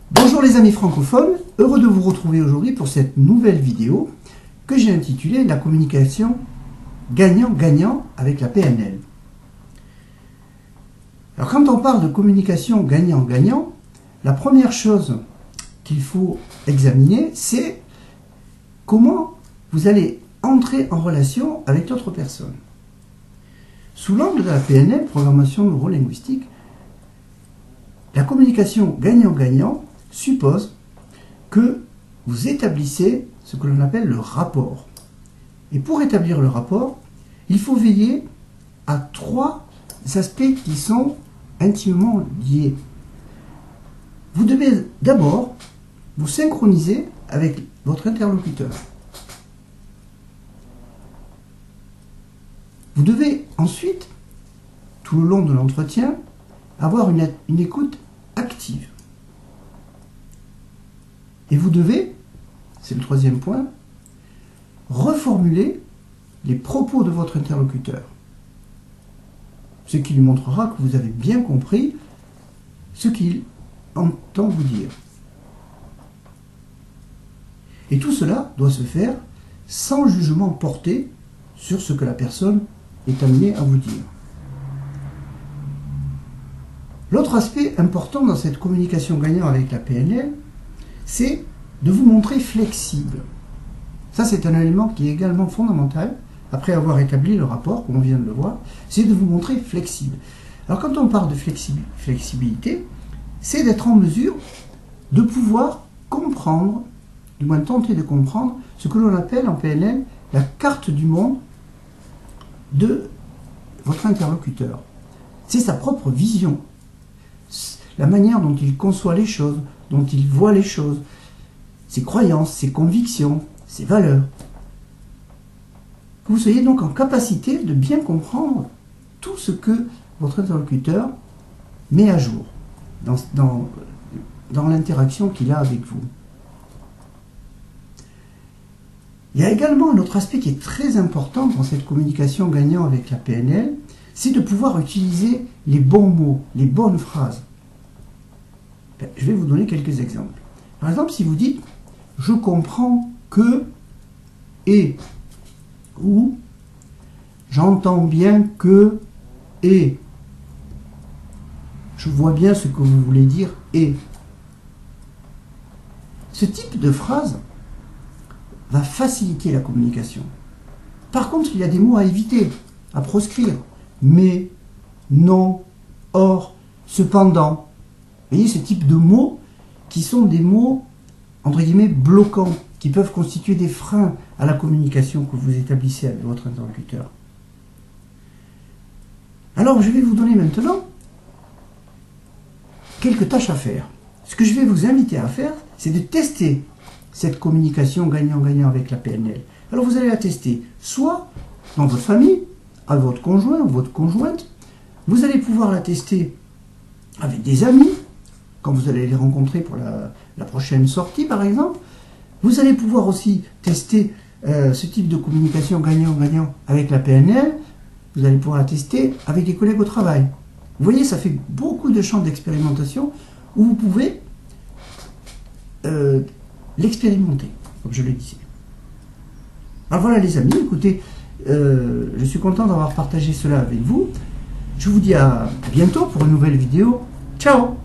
Bonjour les amis francophones, heureux de vous retrouver aujourd'hui pour cette nouvelle vidéo que j'ai intitulée La communication gagnant-gagnant avec la PNL. Alors quand on parle de communication gagnant-gagnant, la première chose qu'il faut examiner, c'est comment vous allez entrer en relation avec l'autre personne. Sous l'angle de la PNL, programmation neuro-linguistique, la communication gagnant-gagnant suppose que vous établissez ce que l'on appelle le rapport. Et pour établir le rapport, il faut veiller à trois aspects qui sont intimement liés. Vous devez d'abord vous synchroniser avec votre interlocuteur. Vous devez ensuite, tout le long de l'entretien, avoir une écoute active. Et vous devez, c'est le troisième point, reformuler les propos de votre interlocuteur. Ce qui lui montrera que vous avez bien compris ce qu'il entend vous dire. Et tout cela doit se faire sans jugement porté sur ce que la personne est amenée à vous dire. L'autre aspect important dans cette communication gagnant avec la PNL, c'est de vous montrer flexible. Ça, c'est un élément qui est également fondamental, après avoir établi le rapport, comme on vient de le voir, c'est de vous montrer flexible. Alors, quand on parle de flexibilité, c'est d'être en mesure de pouvoir comprendre, du moins tenter de comprendre, ce que l'on appelle en PNL la carte du monde de votre interlocuteur. C'est sa propre vision, la manière dont il conçoit les choses, dont il voit les choses, ses croyances, ses convictions, ses valeurs. Que vous soyez donc en capacité de bien comprendre tout ce que votre interlocuteur met à jour dans l'interaction qu'il a avec vous. Il y a également un autre aspect qui est très important dans cette communication gagnant avec la PNL, c'est de pouvoir utiliser les bons mots, les bonnes phrases. Je vais vous donner quelques exemples. Par exemple, si vous dites « je comprends que » et ou « j'entends bien que » et « je vois bien ce que vous voulez dire » et ce type de phrase va faciliter la communication. Par contre, il y a des mots à éviter, à proscrire. Mais, non, or, cependant. Vous voyez ce type de mots qui sont des mots, entre guillemets, bloquants, qui peuvent constituer des freins à la communication que vous établissez avec votre interlocuteur. Alors, je vais vous donner maintenant quelques tâches à faire. Ce que je vais vous inviter à faire, c'est de tester cette communication gagnant-gagnant avec la PNL. Alors, vous allez la tester soit dans votre famille, avec votre conjoint ou votre conjointe. Vous allez pouvoir la tester avec des amis, quand vous allez les rencontrer pour la prochaine sortie, par exemple. Vous allez pouvoir aussi tester ce type de communication gagnant-gagnant avec la PNL. Vous allez pouvoir la tester avec des collègues au travail. Vous voyez, ça fait beaucoup de champs d'expérimentation où vous pouvez l'expérimenter, comme je le disais. Alors voilà les amis, écoutez, je suis content d'avoir partagé cela avec vous. Je vous dis à bientôt pour une nouvelle vidéo. Ciao!